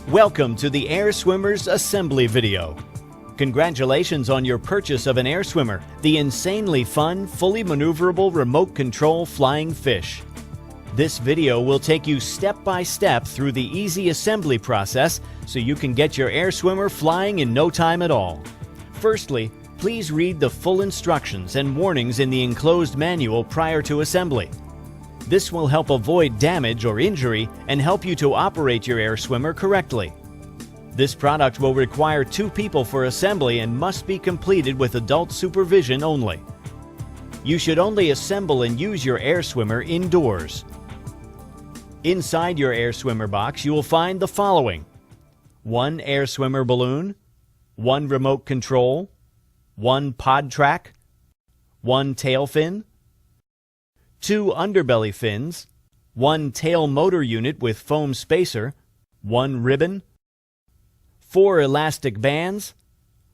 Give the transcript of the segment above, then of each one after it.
Welcome to the Air Swimmer's assembly video. Congratulations on your purchase of an Air Swimmer, the insanely fun, fully maneuverable remote control flying fish. This video will take you step by step through the easy assembly process so you can get your Air Swimmer flying in no time at all. Firstly, please read the full instructions and warnings in the enclosed manual prior to assembly. This will help avoid damage or injury and help you to operate your Air Swimmer correctly. This product will require 2 people for assembly and must be completed with adult supervision only. You should only assemble and use your Air Swimmer indoors. Inside your Air Swimmer box, you will find the following: 1 Air Swimmer balloon, 1 remote control, 1 pod track, 1 tail fin, 2 underbelly fins, 1 tail motor unit with foam spacer, 1 ribbon, 4 elastic bands,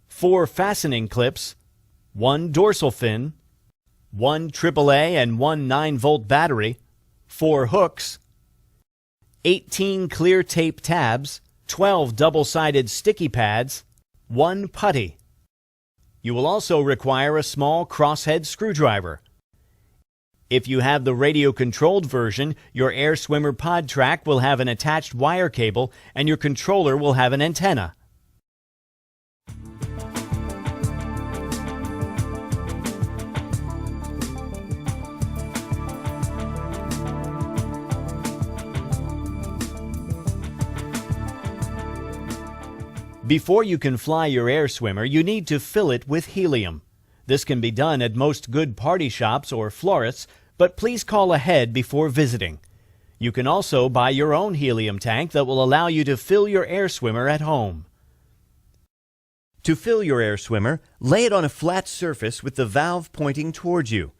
4 fastening clips, 1 dorsal fin, 1 AAA and 1 9-volt battery, 4 hooks, 18 clear tape tabs, 12 double-sided sticky pads, 1 putty. You will also require a small crosshead screwdriver. If you have the radio-controlled version, your Air Swimmer pod track will have an attached wire cable and your controller will have an antenna. Before you can fly your Air Swimmer, you need to fill it with helium. This can be done at most good party shops or florists, but please call ahead before visiting. You can also buy your own helium tank that will allow you to fill your Air Swimmer at home. To fill your Air Swimmer, lay it on a flat surface with the valve pointing towards you.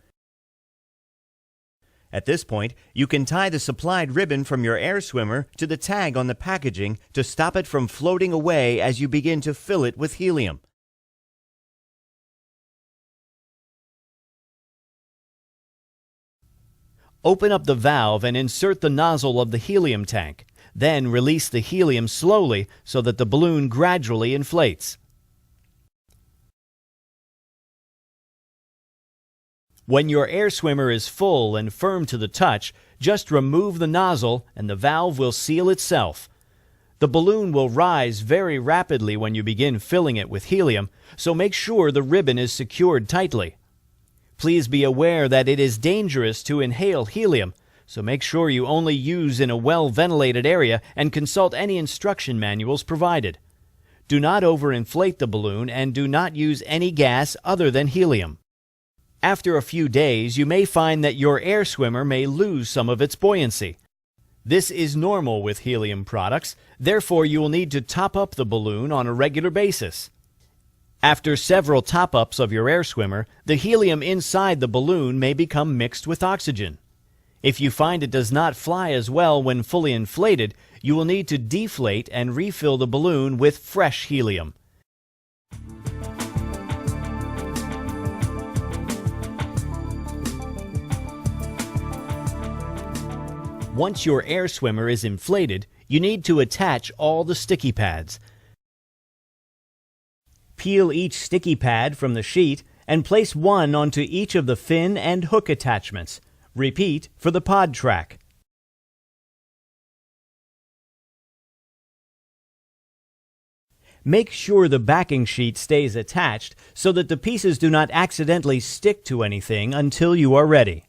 At this point, you can tie the supplied ribbon from your Air Swimmer to the tag on the packaging to stop it from floating away as you begin to fill it with helium. Open up the valve and insert the nozzle of the helium tank. Then release the helium slowly so that the balloon gradually inflates. When your Air Swimmer is full and firm to the touch, just remove the nozzle and the valve will seal itself. The balloon will rise very rapidly when you begin filling it with helium, so make sure the ribbon is secured tightly. Please be aware that it is dangerous to inhale helium, so make sure you only use in a well-ventilated area and consult any instruction manuals provided. Do not overinflate the balloon and do not use any gas other than helium. After a few days, you may find that your Air Swimmer may lose some of its buoyancy. This is normal with helium products, therefore you will need to top up the balloon on a regular basis. After several top-ups of your Air Swimmer, the helium inside the balloon may become mixed with oxygen. If you find it does not fly as well when fully inflated, you will need to deflate and refill the balloon with fresh helium. Once your Air Swimmer is inflated, you need to attach all the sticky pads. Peel each sticky pad from the sheet and place one onto each of the fin and hook attachments. Repeat for the pod track. Make sure the backing sheet stays attached so that the pieces do not accidentally stick to anything until you are ready.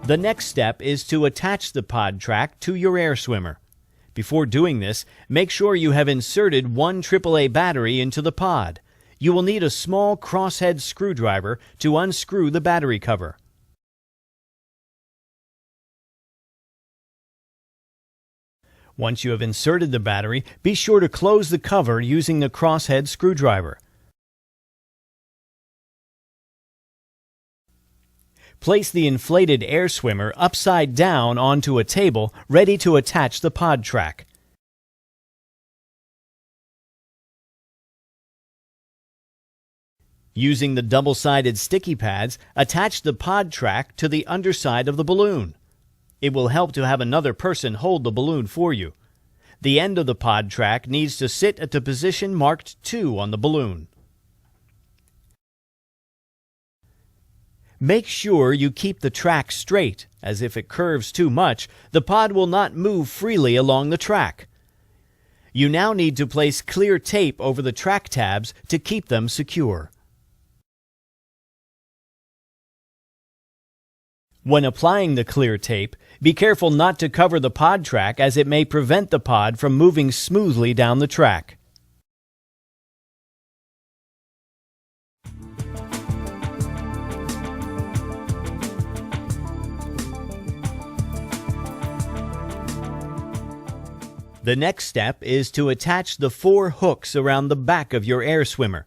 The next step is to attach the pod track to your Air Swimmer. Before doing this, make sure you have inserted 1 AAA battery into the pod. You will need a small crosshead screwdriver to unscrew the battery cover. Once you have inserted the battery, be sure to close the cover using the crosshead screwdriver. Place the inflated air swimmer upside down onto a table ready to attach the pod track. Using the double-sided sticky pads, attach the pod track to the underside of the balloon. It will help to have another person hold the balloon for you. The end of the pod track needs to sit at the position marked 2 on the balloon. Make sure you keep the track straight, as if it curves too much, the pod will not move freely along the track. You now need to place clear tape over the track tabs to keep them secure. When applying the clear tape, be careful not to cover the pod track as it may prevent the pod from moving smoothly down the track. The next step is to attach the 4 hooks around the back of your air swimmer.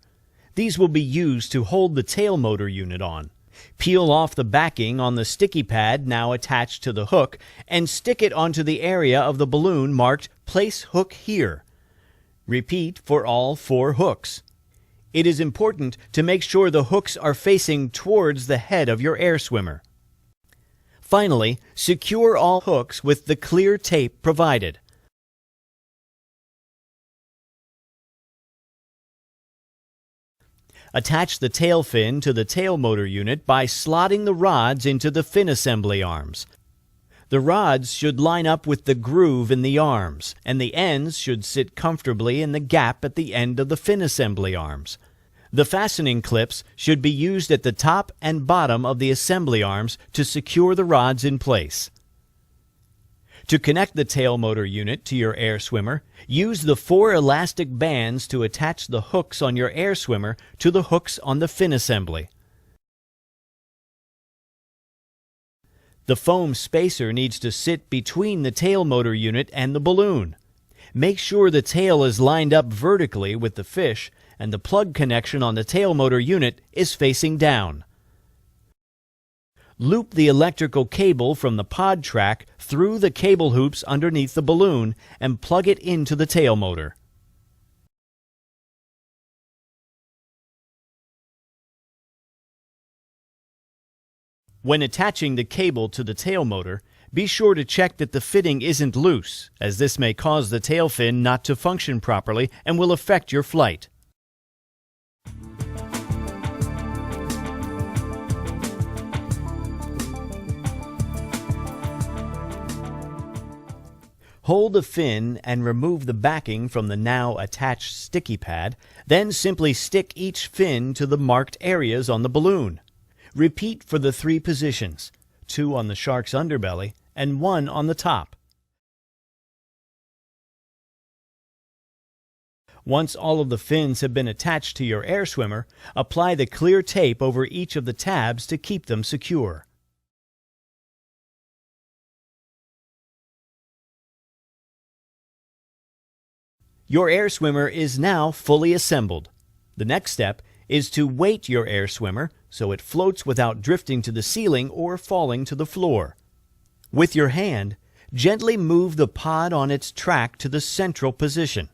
These will be used to hold the tail motor unit on. Peel off the backing on the sticky pad now attached to the hook and stick it onto the area of the balloon marked "Place hook here." Repeat for all 4 hooks. It is important to make sure the hooks are facing towards the head of your air swimmer. Finally, secure all hooks with the clear tape provided. Attach the tail fin to the tail motor unit by slotting the rods into the fin assembly arms. The rods should line up with the groove in the arms, and the ends should sit comfortably in the gap at the end of the fin assembly arms. The fastening clips should be used at the top and bottom of the assembly arms to secure the rods in place. To connect the tail motor unit to your air swimmer, use the 4 elastic bands to attach the hooks on your air swimmer to the hooks on the fin assembly. The foam spacer needs to sit between the tail motor unit and the balloon. Make sure the tail is lined up vertically with the fish and the plug connection on the tail motor unit is facing down. Loop the electrical cable from the pod track through the cable hoops underneath the balloon and plug it into the tail motor. When attaching the cable to the tail motor, be sure to check that the fitting isn't loose, as this may cause the tail fin not to function properly and will affect your flight. Hold the fin and remove the backing from the now attached sticky pad, then simply stick each fin to the marked areas on the balloon. Repeat for the 3 positions, 2 on the shark's underbelly and 1 on the top. Once all of the fins have been attached to your air swimmer, apply the clear tape over each of the tabs to keep them secure. Your air swimmer is now fully assembled. The next step is to weight your air swimmer so it floats without drifting to the ceiling or falling to the floor. With your hand, gently move the pod on its track to the central position.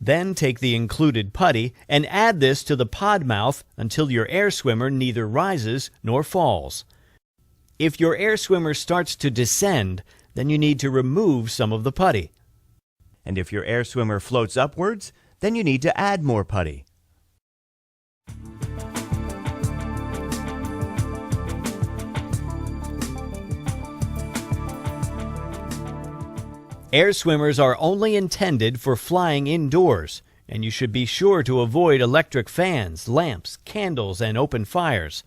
Then take the included putty and add this to the pod mouth until your air swimmer neither rises nor falls. If your air swimmer starts to descend, then you need to remove some of the putty. And if your air swimmer floats upwards, then you need to add more putty. Air swimmers are only intended for flying indoors, and you should be sure to avoid electric fans, lamps, candles, and open fires.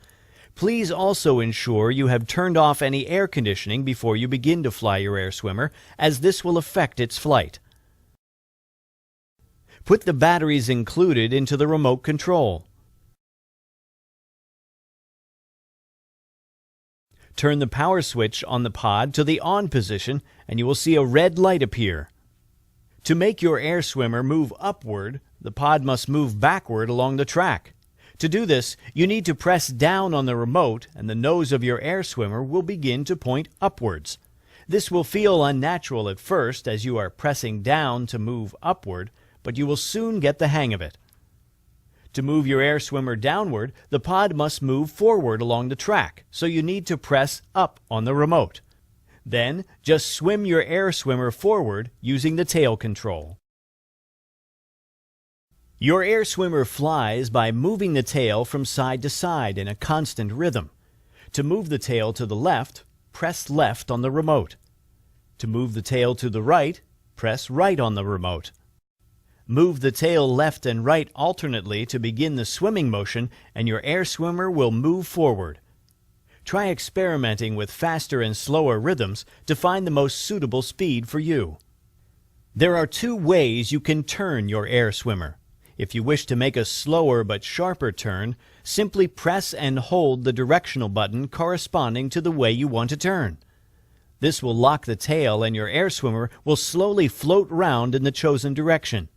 Please also ensure you have turned off any air conditioning before you begin to fly your air swimmer, as this will affect its flight. Put the batteries included into the remote control. Turn the power switch on the pod to the on position and you will see a red light appear. To make your air swimmer move upward, the pod must move backward along the track. To do this, you need to press down on the remote and the nose of your air swimmer will begin to point upwards. This will feel unnatural at first as you are pressing down to move upward, but you will soon get the hang of it. To move your air swimmer downward, the pod must move forward along the track, so you need to press up on the remote. Then, just swim your air swimmer forward using the tail control. Your air swimmer flies by moving the tail from side to side in a constant rhythm. To move the tail to the left, press left on the remote. To move the tail to the right, press right on the remote. Move the tail left and right alternately to begin the swimming motion, and your air swimmer will move forward. Try experimenting with faster and slower rhythms to find the most suitable speed for you. There are two ways you can turn your air swimmer. If you wish to make a slower but sharper turn, simply press and hold the directional button corresponding to the way you want to turn. This will lock the tail and your air swimmer will slowly float round in the chosen direction.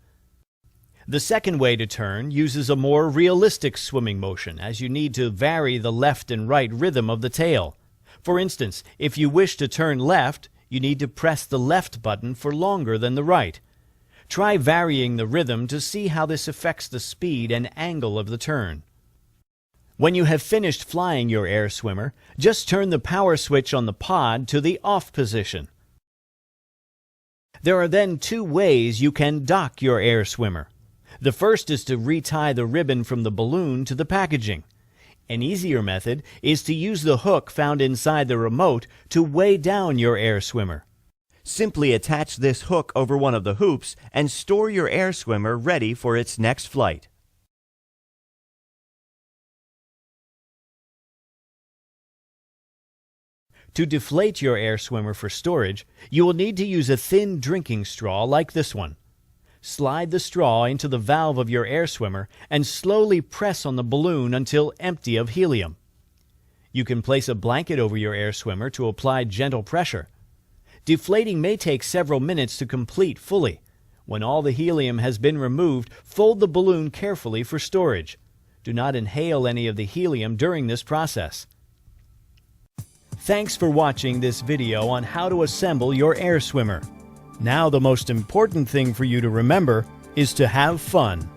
The second way to turn uses a more realistic swimming motion, as you need to vary the left and right rhythm of the tail. For instance, if you wish to turn left, you need to press the left button for longer than the right. Try varying the rhythm to see how this affects the speed and angle of the turn. When you have finished flying your air swimmer, just turn the power switch on the pod to the off position. There are then two ways you can dock your air swimmer. The first is to retie the ribbon from the balloon to the packaging. An easier method is to use the hook found inside the remote to weigh down your air swimmer. Simply attach this hook over one of the hoops and store your air swimmer ready for its next flight. To deflate your air swimmer for storage, you will need to use a thin drinking straw like this one. Slide the straw into the valve of your air swimmer and slowly press on the balloon until empty of helium. You can place a blanket over your air swimmer to apply gentle pressure. Deflating may take several minutes to complete fully. When all the helium has been removed, fold the balloon carefully for storage. Do not inhale any of the helium during this process. Thanks for watching this video on how to assemble your air swimmer. Now the most important thing for you to remember is to have fun.